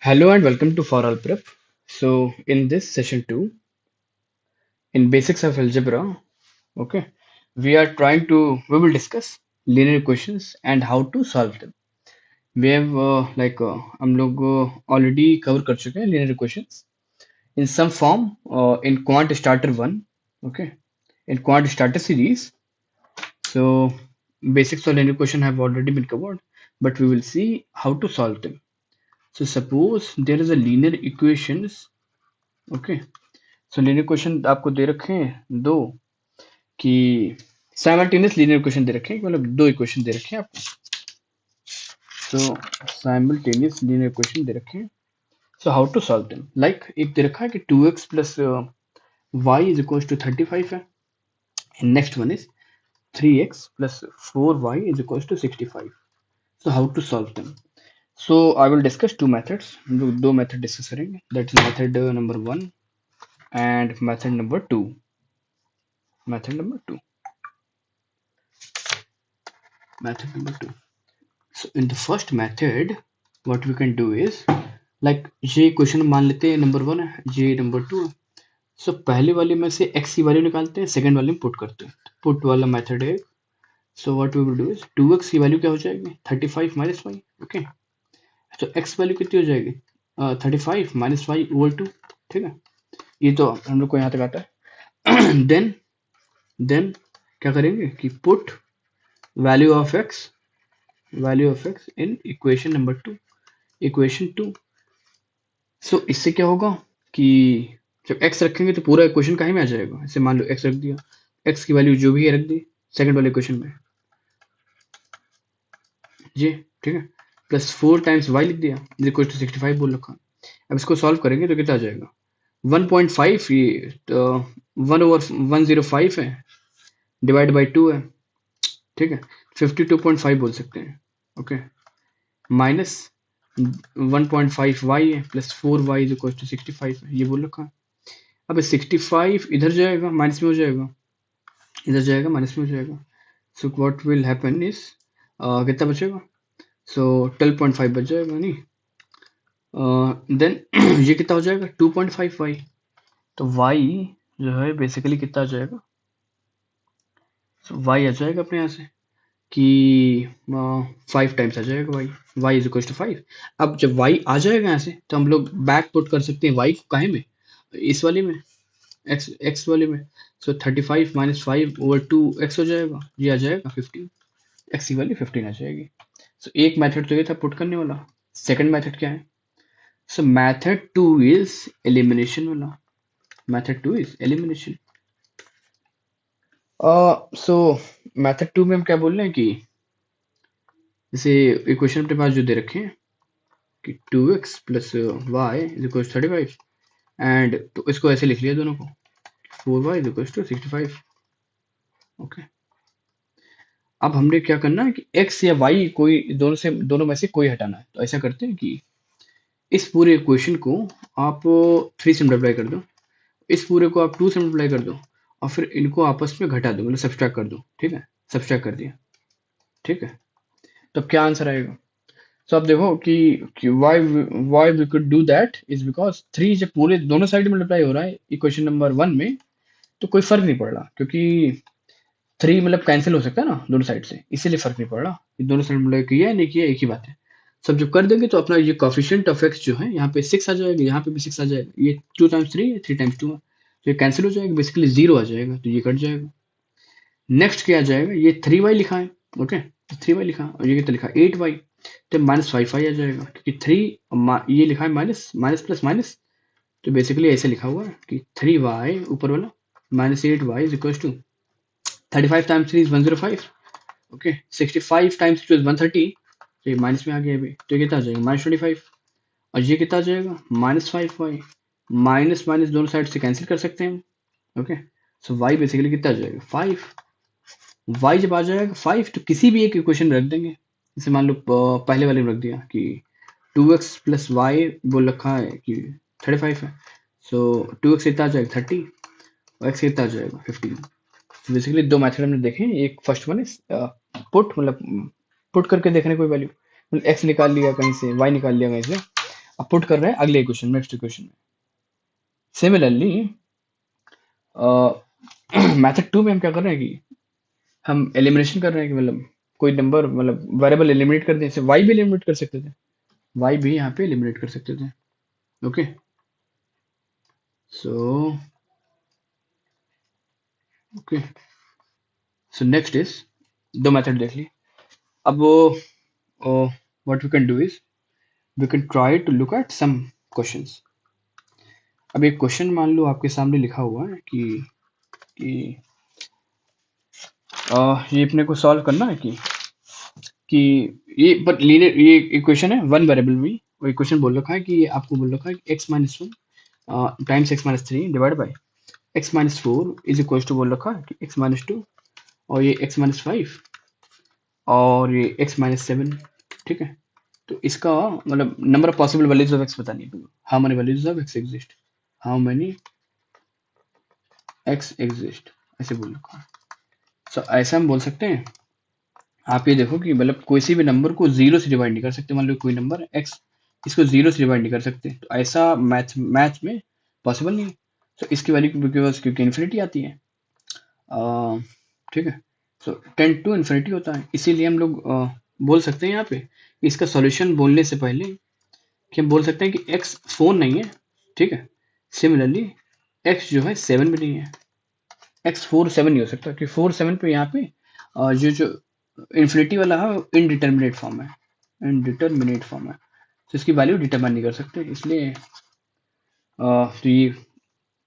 Hello and welcome to For All Prep. So, in this session 2, in Basics of Algebra, okay, we will discuss linear equations and how to solve them. We have हम लोग already cover कर चुके हैं linear equations in some form in Quant Starter 1, okay, in Quant Starter series. So, basics of linear equation have already been covered, but we will see how to solve them. So, suppose there is a linear equations, okay. So linear question आपको दे रखे हैं दो कि simultaneous linear question दे रखे हैं मतलब दो इक्वेशन दे रखे हैं आपको। सो साइमल्टेनियस लीनियर क्वेश्चन दे रखे हैं। So how to solve them, like एक दे रखा है कि 2x plus y is equal to 35 है, and next one is 3x plus 4y is equal to 65। So how to solve them? So I will discuss two methods, हम लोग दो method discuss करेंगे, that is method number 1 and method number 2. Method number 2. Method number 2. So in the first method, what we can do is like ये question मान लेते हैं number 1 है, ये नंबर 2 है। सो पहले वाले में से x की वैल्यू निकालते हैं, सेकंड वाले में पुट करते हैं। पुट वाला मेथड है। So what we will do is 2x की वैल्यू क्या हो जाएगी 35 माइनस वाई, ओके। तो x वैल्यू कितनी हो जाएगी 35 माइनस वाई ओवर 2, ठीक है। ये तो हम लोग को यहाँ तक आता है। देन क्या करेंगे कि put value of x in equation number 2, equation 2। सो इससे क्या होगा कि जब x रखेंगे तो पूरा इक्वेशन कहीं में आ जाएगा। ऐसे मान लो x रख दिया, x की वैल्यू जो भी है रख दी सेकंड वाले इक्वेशन में, ये ठीक है, प्लस 4 टाइम्स y लिख दिया इज इक्वल टू 65 बोल रखा। अब इसको सॉल्व करेंगे तो कितना आ जाएगा 1.5, ये 1/105 है, डिवाइड बाई 2 है, ठीक है, 52.5 बोल सकते हैं, ओके, माइनस 1.5 वाई है plus 4 y is equal to 65 है, ये बोल रखा है। अब 65 इधर जाएगा माइनस में हो जाएगा, इधर जाएगा माइनस में हो जाएगा। So what will happen is कितना बचेगा, सो 12.5 बच जाएगा नहीं, देन ये कितना हो जाएगा 2.5 वाई। तो वाई जो है बेसिकली कितना आ जाएगा, वाई आ जाएगा अपने यहाँ से कि 5 टाइम्स आ जाएगा y, y is equal to 5। अब जब वाई आ जाएगा यहाँ से तो हम लोग बैक पुट कर सकते हैं वाई को काहे में, इस वाले में, एक्स वाले में। सो 35 माइनस 5 ओवर 2 एक्स हो जाएगा, ये आ जाएगा 15, एक्स की वैल्यू 15 आ जाएगी। सो एक मेथड तो ये था पुट करने वाला। सेकंड मेथड क्या है, सो मेथड 2 इज एलिमिनेशन वाला, method 2 is elimination. So method 2 में हम क्या बोल रहे हैं कि जैसे इक्वेशन अपने पास जो दे रखे हैं कि 2x plus y is equal to 35, and तो इसको ऐसे लिख लिया दोनों को 4y is equal to 65, okay. अब हमने क्या करना है कि x या y कोई दोनों में से कोई हटाना है। तो ऐसा करते हैं कि इस पूरे इक्वेशन को आप 3 से मल्टीप्लाई कर दो, इस पूरे को आप 2 से मल्टीप्लाई कर दो, और फिर इनको आपस में घटा दो, मतलब सब्सट्रैक्ट कर दो, ठीक है, सब्सट्रैक्ट कर दिया, ठीक है। तो अब क्या आंसर आएगा, तो आप देखो कि why we could do that is because 3 जब पूरे दोनों साइड मल्टीप्लाई हो रहा है इक्वेशन नंबर 1 में तो कोई फर्क नहीं पड़ रहा, क्योंकि 3 मतलब कैंसिल हो सकता है ना दोनों साइड से, इसीलिए फर्क नहीं पड़ रहा कि दोनों साइड मल्टीप्लाई किया है नहीं किया, एक ही बात है। सब जब कर देंगे तो अपना ये कोफिशिएंट ऑफ एक्स जो है यहाँ पे 6 आ जाएगा, यहाँ पे भी 6 आ जाएगा, ये 2 टाइम्स 3 है, 3 टाइम्स 2 है, तो ये कैंसिल हो जाएगा, बेसिकली 0 आ जाएगा, तो ये कट जाएगा। नेक्स्ट क्या आ जाएगा, ये 3y लिखा है, ओके, 3y लिखा और ये कितना लिखा 8y, तो माइनस 5y आ जाएगा, क्योंकि 3 ये लिखा है माइनस माइनस प्लस माइनस, तो बेसिकली ऐसे लिखा हुआ है कि 3y ऊपर वाला minus 8y is equal to 35 times 3 is 105, okay, 65 times 2 is 130, तो ये माइनस में आ गया अभी, तो ये कितना आ जाएगा माइनस 25, और ये कितना आ जाएगा माइनस 5y, माइनस माइनस दोनों साइड से कैंसिल कर सकते हैं हम, ओके। सो y बेसिकली कितना आ जाएगा 5, y जब आ जाएगा 5 तो किसी भी एक इक्वेशन रख देंगे, जैसे मान लो पहले वाले में रख दिया कि 2x प्लस वाई बोल रखा है कि 35 है, सो 2x कितना आ जाएगा 30 और x कितना आ जाएगा 15। तो बेसिकली दो मेथड हमने देखे, एक फर्स्ट वन इज पुट, मतलब पुट करके देखने कोई वैल्यू, मतलब x निकाल लिया कहीं से, y निकाल लिया कहीं से, अब पुट कर रहे हैं अगले इक्वेशन, नेक्स्ट इक्वेशन में। सिमिलरली मेथड 2 में हम क्या कर रहे हैं कि हम एलिमिनेशन कर रहे हैं कि मतलब कोई नंबर मतलब वेरिएबल एलिमिनेट कर दें, जैसे y भी एलिमिनेट कर सकते थे, y भी यहाँ पे एलिमिनेट कर सकते थे। Okay, so okay, so next is, दो मेथड देख ली। अब वो what we can do is we can try to look at some questions. अब एक क्वेश्चन मान लो आपके सामने लिखा हुआ है कि ये अपने को सॉल्व करना है कि ये बट लीनियर, ये इक्वेशन है वन वेरिएबल में, और इक्वेशन बोल रखा है कि आपको बोल रखा है कि x minus one times x minus three divide by x minus four is equal to बोल रखा है कि x माइनस टू, और ये x माइनस फाइव, और ये x माइनस सेवन। ठीक है, तो इसका मतलब number of possible values of x बतानी है, how many values of x exist, how many x exist, ऐसे बोल रखा है। सो ऐसा हम बोल सकते हैं, आप ये देखो कि मतलब कोई सी भी नंबर को जीरो से डिवाइड नहीं कर सकते। मान लो कोई नंबर x, इसको जीरो से डिवाइड नहीं कर सकते, तो ऐसा मैथ में पॉसिबल नहीं है। तो इसकी वैल्यू क्योंकि इन्फिनिटी आती है, ठीक है, सो 10 टू इन्फिनिटी होता है। इसीलिए हम लोग बोल सकते हैं यहाँ पे कि इसका सॉल्यूशन बोलने से पहले कि हम बोल सकते हैं कि x 4 नहीं है। ठीक है, सिमिलरली x जो है 7 भी नहीं है, x 4 7 नहीं हो सकता, कि 4 7 पे यहाँ पे जो इन्फिनिटी वाला है इनडिटर्मिनेट फॉर्म है, इनडिटर्मिनेट फॉर्म है, तो इसकी वैल्यू डिटरमाइन नहीं कर सकते, इसलिए तो ये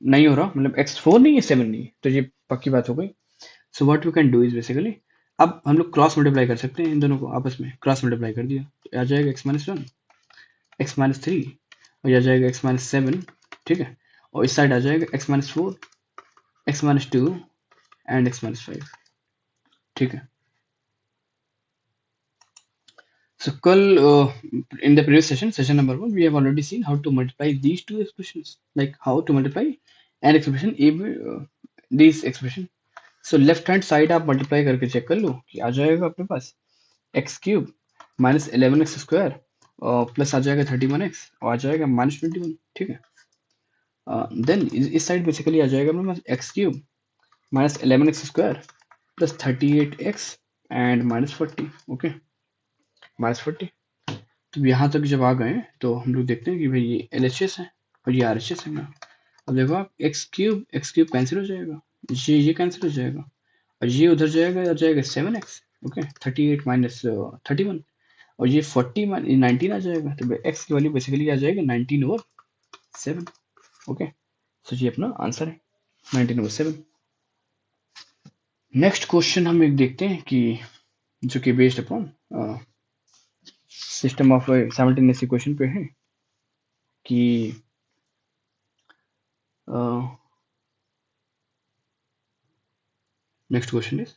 नहीं हो रहा, मतलब x 4 नहीं है 7 नहीं है, तो ये पक्की बात हो गई। So what we can do is basically, अब हम लोग क्रॉस मल्टीप्लाई कर सकते हैं इन दोनों को आपस में, क्रॉस मल्टीप्लाई कर दिया तो आ जाएगा x minus one, x minus three, और ये आ जाएगा x माइनस सेवन। ठीक है, और इस साइड आ जाएगा x minus four, x minus two and x minus five. ठीक है, so कल in the previous session number 1 we have already seen how to multiply these two expressions, like how to multiply an expression a these expression। so left hand side आप multiply करके check कर लो कि आ जाएगा अपने पास x cube minus 11x square और plus आ जाएगा 31x और आ जाएगा माइनस 21। ठीक है, देन इस साइड बेसिकली आ जाएगा अपने पास x cube minus 11x square plus 38x and minus 40। Okay, minus 40। तो यहाँ तक जब आ गए तो हम लोग देखते हैं कि भाई ये LHS है और ये RHS है ना। अब देखो आप एक्स क्यूब कैंसिल हो जाएगा, ये कैंसिल हो जाएगा, और ये उधर जाएगा, आ जाएगा 7x। ओके, 38 माइनस 31, और ये 40 माइनस 19 आ जाएगा, तो x की वैल्यू बेसिकली आ जाएगा 19 ओवर 7। ओके, सो ये अपना आंसर है 19 ओवर 7। नेक्स्ट क्वेश्चन हम एक देखते हैं कि जो कि based upon system of simultaneous equation पे है कि next question is,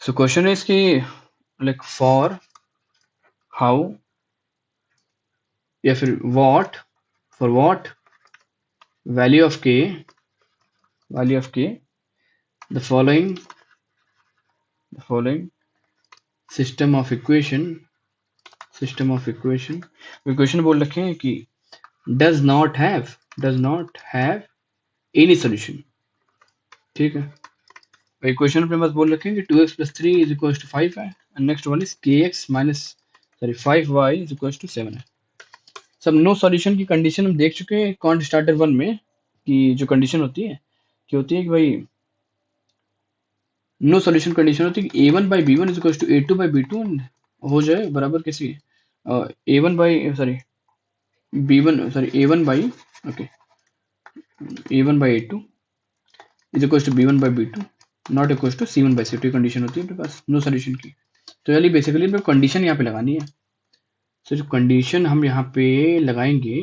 so question is कि लाइक फॉर हाउ या फिर what, for what value of k, value of k the following system of equation, system of equation बोल रखे हैं कि does not have any solution. ठीक है, equation अपने पास बोल रखे हैं कि 2x plus three is equal to 5 है, and next one is kx minus sorry 5y is equal to 7 है। सब नो सॉल्यूशन की कंडीशन हम देख चुके हैं कॉन्ट स्टार्टर वन में, कि जो कंडीशन होती है कि भाई नो सॉल्यूशन कंडीशन होती है कि a1 by b one is equal to a2 by b2 हो जाए बराबर किसी a1 by sorry b1 sorry a1 by okay a1 by a2 is equal to b1 by b2 not equal to c1 by c2 condition होती है अपने पास no solution की। तो यानी बेसिकली हमें कंडीशन यहाँ पे लगानी है। तो जो कंडीशन हम यहाँ पे लगाएंगे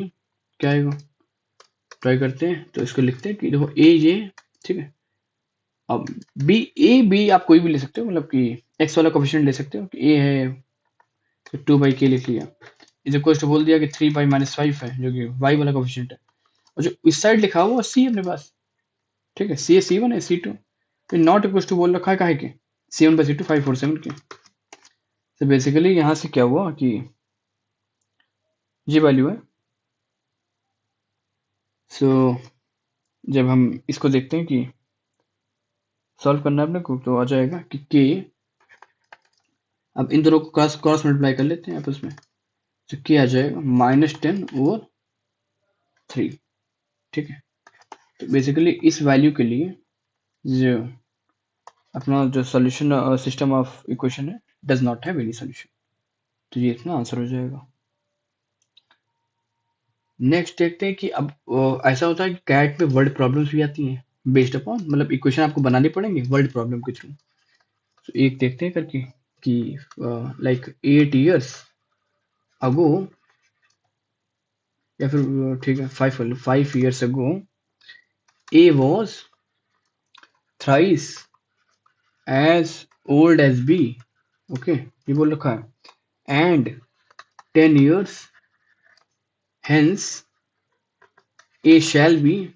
क्या आएगा, ट्राई करते हैं। तो इसको लिखते हैं कि देखो ए ये, ठीक है, अब बी आप कोई भी ले सकते हो, मतलब कि एक्स वाला कोफिशिएंट ले सकते हो कि ए है तो 2/k लिख लिया, इज इक्वल टू बोल दिया कि 3/-5 है जो कि वाई वाला कोफिशिएंट है, और जो इस साइड लिखा हुआ सी अपने पास, ठीक है, सी है C1 है C2, तो नॉट इक्वल टू बोल रखा है काहे के C1/C2 5 4 7 के। तो बेसिकली यहाँ से क्या हुआ कि ये वैल्यू है। सो जब हम इसको देखते हैं कि सॉल्व करना है अपने को, तो आ जाएगा कि के, अब इन दोनों को क्रॉस क्रॉस मल्टीप्लाई कर लेते हैं आपस में, तो के आ जाएगा -10/3। ठीक है, तो बेसिकली इस वैल्यू के लिए जो अपना जो सॉल्यूशन सिस्टम ऑफ इक्वेशन है does not have any solution, तो ये इतना आंसर हो जाएगा। नेक्स्ट देखते हैं कि अब ऐसा होता है कि कैट में वर्ड प्रॉब्लम्स भी आती हैं बेस्ड अपॉन, मतलब इक्वेशन आपको बनाने पड़ेंगे वर्ड प्रॉब्लम के थ्रू। तो एक देखते हैं करके कि लाइक 8 years अगो, या फिर ठीक है 5 years ago A was thrice as old as B. Okay, ये बोल रखा है and 10 years hence A shall be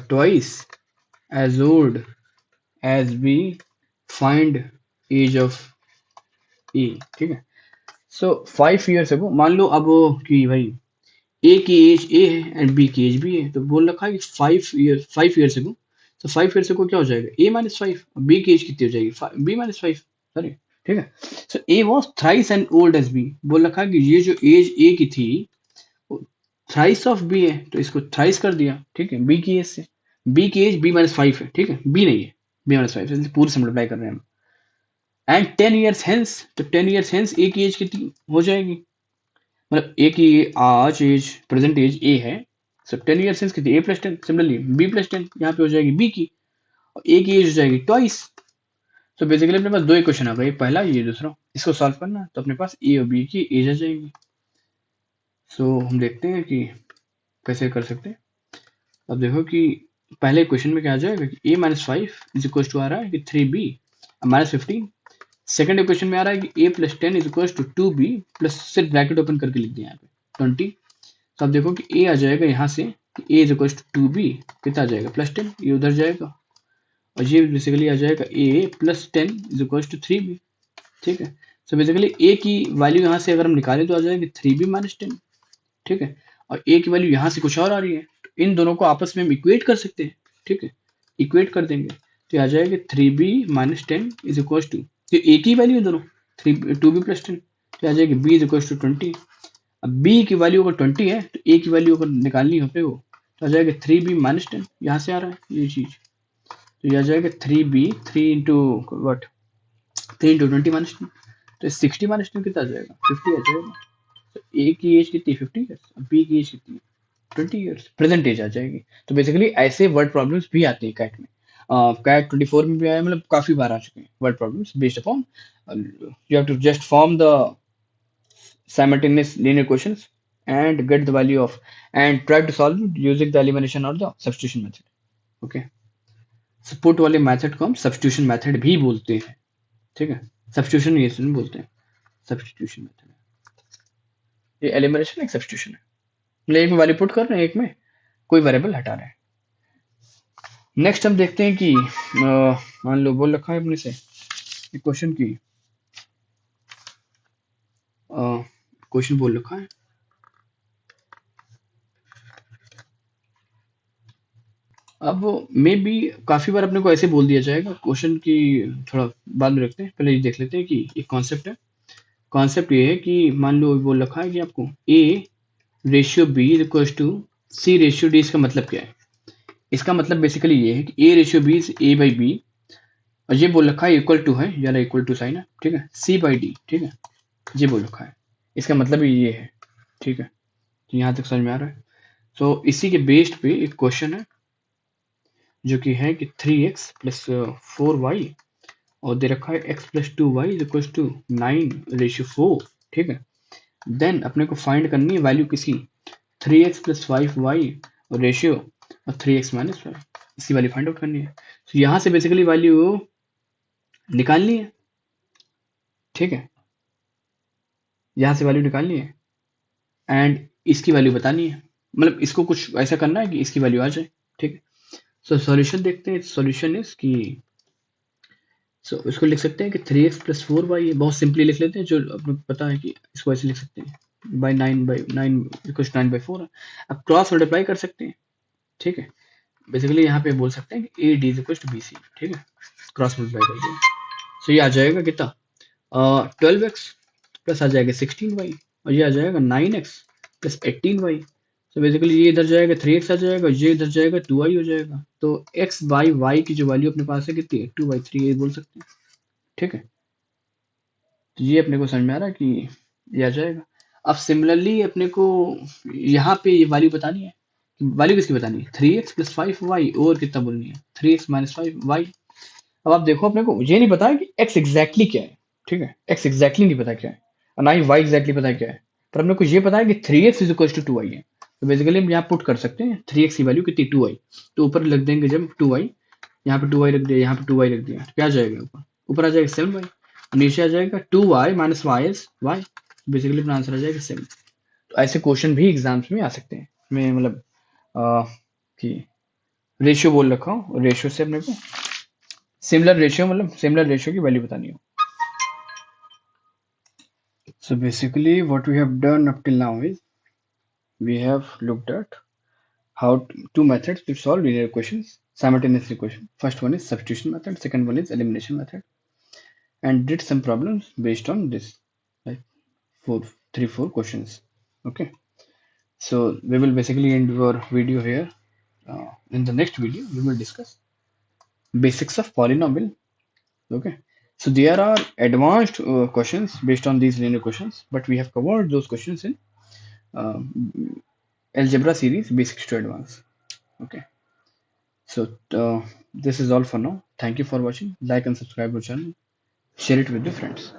twice as old as B, find age of A। ठीक है, सो 5 years अगो, मान लो अब कि भाई ए की एज ए है एंड बी की एज बी है, तो बोल रखा है कि 5 years अगो, तो 5 years अगो क्या हो जाएगा A-5, बी की एज कितनी हो जाएगी B-5, सॉरी। ठीक है, so A was thrice and old as B, बोल रखा है कि ये जो एज ए की थी थ्राइस ऑफ बी है, तो इसको थ्राइस कर दिया। ठीक है, बी की एज से, बी की एज B-5 है, ठीक है, बी नहीं है B-5 से, पूरे से मल्टीप्लाई कर रहे हैं हम। एंड 10 years hence, तो 10 years hence ए की एज कितनी हो जाएगी, मतलब ए की आज एज प्रेजेंट एज ए है, सो 10 years hence कितनी A+10, सिमिलरली B+10 यहाँ पे हो जाएगी बी की, और ए की एज हो जाएगी ट्वाइस। तो बेसिकली अपने पास दो इक्वेशन आ गई, पहला ये दूसरा, इसको सॉल्व करना है तो अपने पास ए और बी की एज आ जाएगी। सो हम देखते हैं कि कैसे कर सकते हैं। अब देखो कि पहले क्वेश्चन में क्या आ जाएगा कि A-5 इज इक्वल टू आ रहा है कि 3B -15। सेकंड इक्वेशन में आ रहा है कि A+10 is equal to 2B plus, सिर्फ ब्रैकेट ओपन करके लिख दिया यहाँ पे 20। तो अब देखो कि A आ जाएगा यहाँ से कि A is equal to 2B, कितना आ जाएगा +10, ये उधर जाएगा, और ये बेसिकली आ जाएगा A+10 is equal to 3B। ठीक है, सो बेसिकली A की वैल्यू यहाँ से अगर हम निकालें तो आ जाएगी 3B-10। ठीक है, और A की वैल्यू यहाँ से कुछ और आ रही है, तो इन दोनों को आपस में हम इक्वेट कर सकते हैं। ठीक है, इक्वेट कर देंगे तो आ जाएगा 3B-10 इज इक्वल टू, तो A की वैल्यू दोनों 2B+10, तो आ जाएगी B इज इक्वल टू 20। अब B की वैल्यू अगर 20 है तो A की वैल्यू अगर निकालनी हो वो, तो आ जाएगा 3B-10, यहाँ से आ रहा है ये चीज, तो ये आ जाएगा 3B, 3 इंटू वट 3 इंटू 20-10, तो 60-10 कितना आ जाएगा 50 आ जाएगा। तो A की एज कितनी 50 है, B की एज कितनी 20 ईयर्स, प्रेजेंट एज आ जाएगी। तो बेसिकली ऐसे वर्ड प्रॉब्लम्स भी आते हैं कैट में, कैट 24 में भी आया, मतलब काफी बार आ चुके हैं word problems based upon, you have to just form the simultaneous linear equations and get the value of, and try to solve it using the elimination or the substitution method। okay, support वाले method को हम substitution method भी बोलते हैं। ठीक है, substitution ये बोलते हैं, सब्स्टिट्यूशन मेथड, ये एलिमिनेशन एक सब्स्टिट्यूशन है, मतलब एक में वैल्यू पुट कर रहे हैं, एक में कोई वेरिएबल हटा रहे हैं। नेक्स्ट हम देखते हैं कि मान लो बोल रखा है अपने से क्वेश्चन की, क्वेश्चन बोल रखा है अब मे भी काफी बार अपने को ऐसे बोल दिया जाएगा क्वेश्चन की, थोड़ा बाद में रखते हैं, पहले ये देख लेते हैं कि एक कॉन्सेप्ट है। कॉन्सेप्ट ये है कि मान लो बोल रखा है कि आपको A/B इक्वल टू C/D, इसका मतलब क्या है। इसका मतलब बेसिकली ये है कि A/B इज A/B, और ये बोल रखा है इक्वल टू है, यार इक्वल टू साइन है, ठीक है, C/D। ठीक है, ये बोल रखा है, इसका मतलब ये है। ठीक है, तो यहाँ तक समझ में आ रहा है। तो इसी के बेस्ड पे एक क्वेश्चन है जो कि है कि 3x प्लस 4y, और दे रखा है x plus 2y is equal to 9/4। ठीक है, देन अपने को फाइंड करनी है वैल्यू किसी 3x प्लस 5y और रेशियो और 3x माइनस 5, इसकी वैल्यू फाइंड आउट करनी है। तो यहाँ से बेसिकली वैल्यू निकालनी है। ठीक है, यहाँ से वैल्यू निकालनी है एंड इसकी वैल्यू बतानी है, मतलब इसको कुछ ऐसा करना है कि इसकी वैल्यू आ जाए। ठीक है, सो सॉल्यूशन देखते हैं। सॉल्यूशन इज कि सो इसको लिख सकते हैं कि 3x प्लस 4y, बहुत सिंपली लिख लेते हैं, जो अपने पता है कि इसको ऐसे लिख सकते हैं बाई 9 इक्वल 9/4 है। अब क्रॉस मल्टीप्लाई कर सकते हैं, ठीक है। बेसिकली यहाँ पे बोल सकते हैं कि A D is equal to B C, ठीक है, क्रॉस मल्टीप्लाई कर दिया। सो ये आ जाएगा कितना, 12x प्लस आ जाएगा 16y, और ये आ जाएगा 9x प्लस 18y। तो बेसिकली ये इधर जाएगा 3x आ जाएगा, ये इधर जाएगा 2y हो जाएगा। तो x बाई y की जो वैल्यू अपने पास है कितनी है, 2/3, ये बोल सकते हैं, ठीक है। तो ये अपने को समझ में आ रहा है कि ये आ जाएगा। अब सिमिलरली अपने को यहाँ पे ये वैल्यू बतानी है, वैल्यू किसकी बतानी है, 3x प्लस 5y, और कितना बोलनी है, 3x माइनस 5y। अब आप देखो, अपने को ये नहीं पता है कि x एग्जैक्टली क्या है, ठीक है, x एग्जैक्टली नहीं पता क्या है, और ना ही y एग्जैक्टली पता है क्या है, पर अपने को ये पता है कि 3x is equal to 2y है। तो बेसिकली हम यहाँ पुट कर सकते हैं 3x की वैल्यू कितनी, 2y, तो ऊपर रख देंगे जब 2y, यहाँ पे 2y रख दिया, यहाँ पे 2y रख दिया, तो क्या आ जाएगा ऊपर, ऊपर आ जाएगा 7y, नीचे आ जाएगा 2y minus y is y। Basically अपना आंसर आ जाएगा 7। तो ऐसे क्वेश्चन भी एग्जाम्स में आ सकते हैं। मैं मतलब कि रेशियो बोल रखा हूँ, रेशियो से अपने को सिमिलर रेशियो, मतलब सिमिलर रेशियो की वैल्यू बतानी हो। So basically what we have done up till now is we have looked at how two methods to solve linear questions, simultaneous equation. First one is substitution method, second one is elimination method, and did some problems based on this, like 4 questions. Okay, so we will basically end our video here. In the next video we will discuss basics of polynomial. Okay, so there are advanced questions based on these linear questions, but we have covered those questions in um, algebra series basics to advanced. Okay, so this is all for now. Thank you for watching. Like and subscribe our channel, share it with your friends.